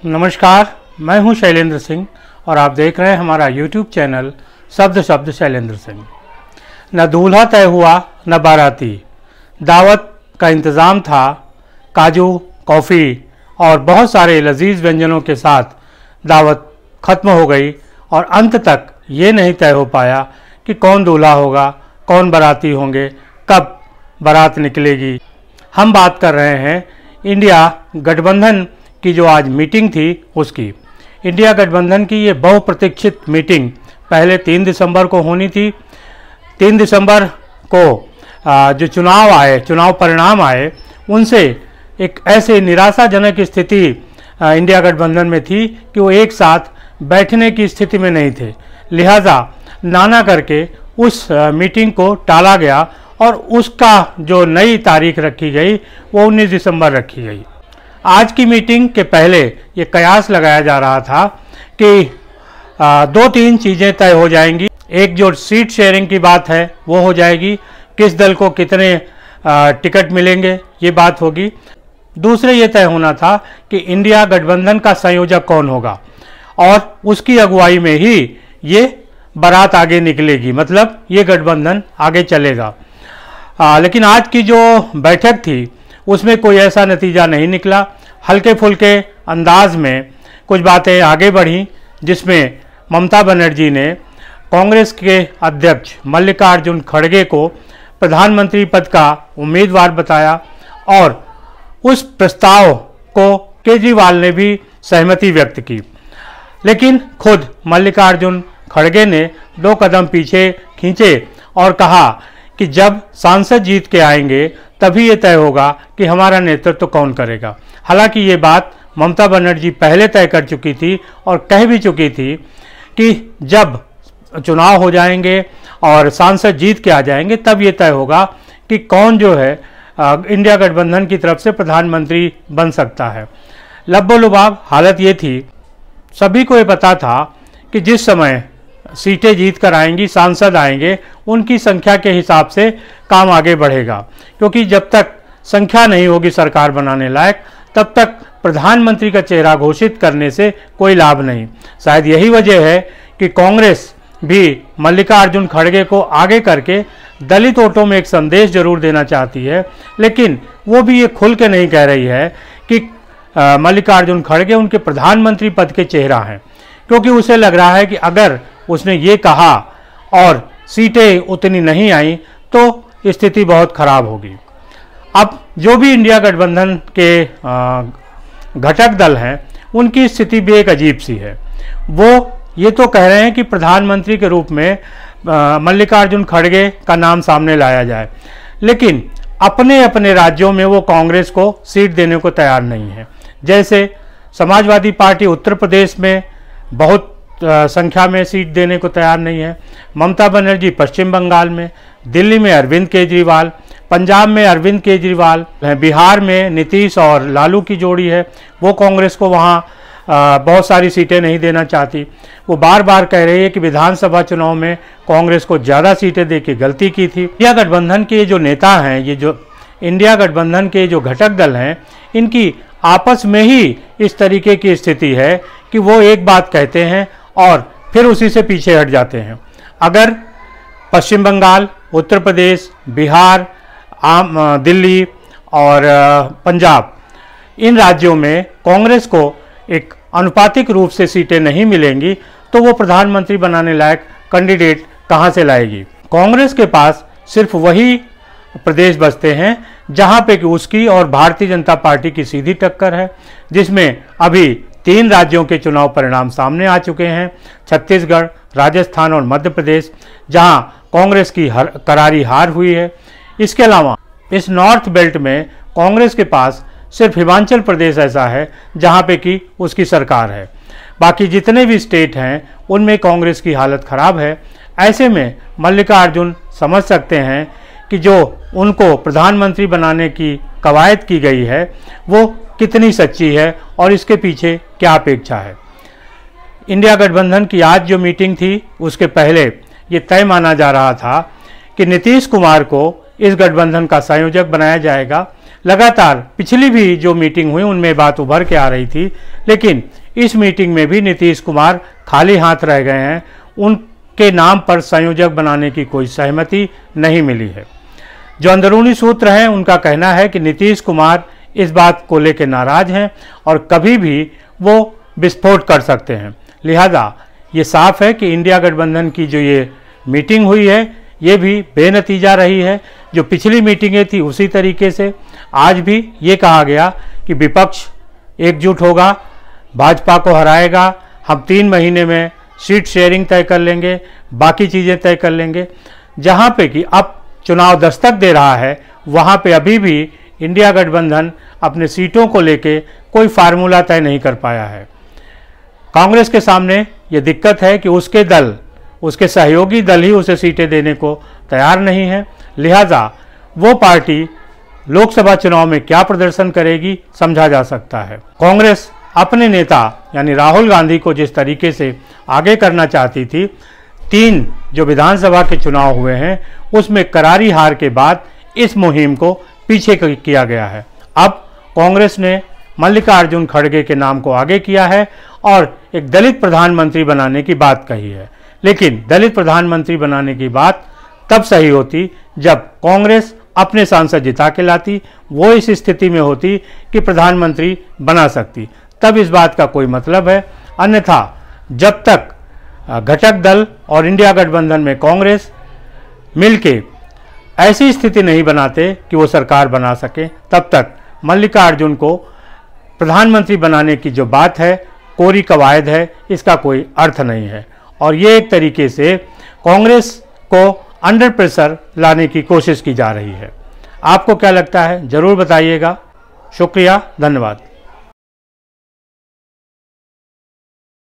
नमस्कार, मैं हूं शैलेंद्र सिंह और आप देख रहे हैं हमारा YouTube चैनल शब्द शब्द शैलेंद्र सिंह। न दूल्हा तय हुआ न बाराती, दावत का इंतज़ाम था। काजू, कॉफ़ी और बहुत सारे लजीज व्यंजनों के साथ दावत ख़त्म हो गई और अंत तक ये नहीं तय हो पाया कि कौन दूल्हा होगा, कौन बाराती होंगे, कब बारात निकलेगी। हम बात कर रहे हैं इंडिया गठबंधन की जो आज मीटिंग थी उसकी। इंडिया गठबंधन की ये बहुप्रतीक्षित मीटिंग पहले 3 दिसंबर को होनी थी। 3 दिसंबर को जो चुनाव परिणाम आए, उनसे एक ऐसे निराशाजनक स्थिति इंडिया गठबंधन में थी कि वो एक साथ बैठने की स्थिति में नहीं थे। लिहाजा नाना करके उस मीटिंग को टाला गया और उसका जो नई तारीख रखी गई वो 19 दिसंबर रखी गई। आज की मीटिंग के पहले ये कयास लगाया जा रहा था कि 2-3 चीज़ें तय हो जाएंगी। एक जो सीट शेयरिंग की बात है वो हो जाएगी, किस दल को कितने टिकट मिलेंगे ये बात होगी। दूसरे ये तय होना था कि इंडिया गठबंधन का संयोजक कौन होगा और उसकी अगुवाई में ही ये बारात आगे निकलेगी, मतलब ये गठबंधन आगे चलेगा। लेकिन आज की जो बैठक थी उसमें कोई ऐसा नतीजा नहीं निकला। हल्के फुल्के अंदाज में कुछ बातें आगे बढ़ीं, जिसमें ममता बनर्जी ने कांग्रेस के अध्यक्ष मल्लिकार्जुन खड़गे को प्रधानमंत्री पद का उम्मीदवार बताया और उस प्रस्ताव को केजरीवाल ने भी सहमति व्यक्त की। लेकिन खुद मल्लिकार्जुन खड़गे ने 2 कदम पीछे खींचे और कहा कि जब सांसद जीत के आएंगे तभी ये तय होगा कि हमारा नेतृत्व कौन करेगा। हालांकि ये बात ममता बनर्जी पहले तय कर चुकी थी और कह भी चुकी थी कि जब चुनाव हो जाएंगे और सांसद जीत के आ जाएंगे तब ये तय होगा कि कौन जो है इंडिया गठबंधन की तरफ से प्रधानमंत्री बन सकता है। लब्बो-लुबाब हालत ये थी, सभी को ये पता था कि जिस समय सीटें जीत कर आएंगी, सांसद आएंगे, उनकी संख्या के हिसाब से काम आगे बढ़ेगा, क्योंकि जब तक संख्या नहीं होगी सरकार बनाने लायक तब तक प्रधानमंत्री का चेहरा घोषित करने से कोई लाभ नहीं। शायद यही वजह है कि कांग्रेस भी मल्लिकार्जुन खड़गे को आगे करके दलित वोटों में एक संदेश जरूर देना चाहती है, लेकिन वो भी ये खुल के नहीं कह रही है कि मल्लिकार्जुन खड़गे उनके प्रधानमंत्री पद के चेहरा हैं, क्योंकि उसे लग रहा है कि अगर उसने ये कहा और सीटें उतनी नहीं आई तो स्थिति बहुत खराब होगी। अब जो भी इंडिया गठबंधन के घटक दल हैं उनकी स्थिति भी एक अजीब सी है। वो ये तो कह रहे हैं कि प्रधानमंत्री के रूप में मल्लिकार्जुन खड़गे का नाम सामने लाया जाए, लेकिन अपने अपने राज्यों में वो कांग्रेस को सीट देने को तैयार नहीं है। जैसे समाजवादी पार्टी उत्तर प्रदेश में बहुत संख्या में सीट देने को तैयार नहीं है, ममता बनर्जी पश्चिम बंगाल में, दिल्ली में अरविंद केजरीवाल, पंजाब में अरविंद केजरीवाल, बिहार में नीतीश और लालू की जोड़ी है, वो कांग्रेस को वहाँ बहुत सारी सीटें नहीं देना चाहती। वो बार बार कह रही है कि विधानसभा चुनाव में कांग्रेस को ज़्यादा सीटें दे के गलती की थी। इंडिया गठबंधन के जो नेता हैं, ये जो इंडिया गठबंधन के जो घटक दल हैं, इनकी आपस में ही इस तरीके की स्थिति है कि वो एक बात कहते हैं और फिर उसी से पीछे हट जाते हैं। अगर पश्चिम बंगाल, उत्तर प्रदेश, बिहार, दिल्ली और पंजाब, इन राज्यों में कांग्रेस को एक अनुपातिक रूप से सीटें नहीं मिलेंगी तो वो प्रधानमंत्री बनाने लायक कैंडिडेट कहाँ से लाएगी। कांग्रेस के पास सिर्फ वही प्रदेश बचते हैं जहाँ पे कि उसकी और भारतीय जनता पार्टी की सीधी टक्कर है, जिसमें अभी 3 राज्यों के चुनाव परिणाम सामने आ चुके हैं, छत्तीसगढ़, राजस्थान और मध्य प्रदेश, जहां कांग्रेस की करारी हार हुई है। इसके अलावा इस नॉर्थ बेल्ट में कांग्रेस के पास सिर्फ हिमाचल प्रदेश ऐसा है जहां पे कि उसकी सरकार है। बाकी जितने भी स्टेट हैं उनमें कांग्रेस की हालत खराब है। ऐसे में मल्लिकार्जुन समझ सकते हैं कि जो उनको प्रधानमंत्री बनाने की कवायद की गई है वो कितनी सच्ची है और इसके पीछे क्या अपेक्षा है। इंडिया गठबंधन की आज जो मीटिंग थी उसके पहले ये तय माना जा रहा था कि नीतीश कुमार को इस गठबंधन का संयोजक बनाया जाएगा लगातार पिछली भी जो मीटिंग हुई उनमें बात उभर के आ रही थी, लेकिन इस मीटिंग में भी नीतीश कुमार खाली हाथ रह गए हैं। उनके नाम पर संयोजक बनाने की कोई सहमति नहीं मिली है। जो अंदरूनी सूत्र हैं उनका कहना है कि नीतीश कुमार इस बात को लेकर नाराज हैं और कभी भी वो विस्फोट कर सकते हैं। लिहाजा ये साफ है कि इंडिया गठबंधन की जो ये मीटिंग हुई है ये भी बेनतीजा रही है। जो पिछली मीटिंगें थी उसी तरीके से आज भी ये कहा गया कि विपक्ष एकजुट होगा, भाजपा को हराएगा, हम 3 महीने में सीट शेयरिंग तय कर लेंगे, बाकी चीज़ें तय कर लेंगे। जहाँ पे कि अब चुनाव दस्तक दे रहा है वहाँ पे अभी भी इंडिया गठबंधन अपने सीटों को लेके कोई फार्मूला तय नहीं कर पाया है। कांग्रेस के सामने ये दिक्कत है कि उसके दल, उसके सहयोगी दल ही उसे सीटें देने को तैयार नहीं है। लिहाजा वो पार्टी लोकसभा चुनाव में क्या प्रदर्शन करेगी समझा जा सकता है। कांग्रेस अपने नेता यानी राहुल गांधी को जिस तरीके से आगे करना चाहती थी, 3 जो विधानसभा के चुनाव हुए हैं उसमें करारी हार के बाद इस मुहिम को पीछे किया गया है। अब कांग्रेस ने मल्लिकार्जुन खड़गे के नाम को आगे किया है और एक दलित प्रधानमंत्री बनाने की बात कही है। लेकिन दलित प्रधानमंत्री बनाने की बात तब सही होती जब कांग्रेस अपने सांसद जिता के लाती, वो इस स्थिति में होती कि प्रधानमंत्री बना सकती, तब इस बात का कोई मतलब है। अन्यथा जब तक घटक दल और इंडिया गठबंधन में कांग्रेस मिलके ऐसी स्थिति नहीं बनाते कि वो सरकार बना सके, तब तक मल्लिकार्जुन को प्रधानमंत्री बनाने की जो बात है कोरी कवायद है, इसका कोई अर्थ नहीं है। और ये एक तरीके से कांग्रेस को अंडर प्रेशर लाने की कोशिश की जा रही है। आपको क्या लगता है ज़रूर बताइएगा। शुक्रिया, धन्यवाद।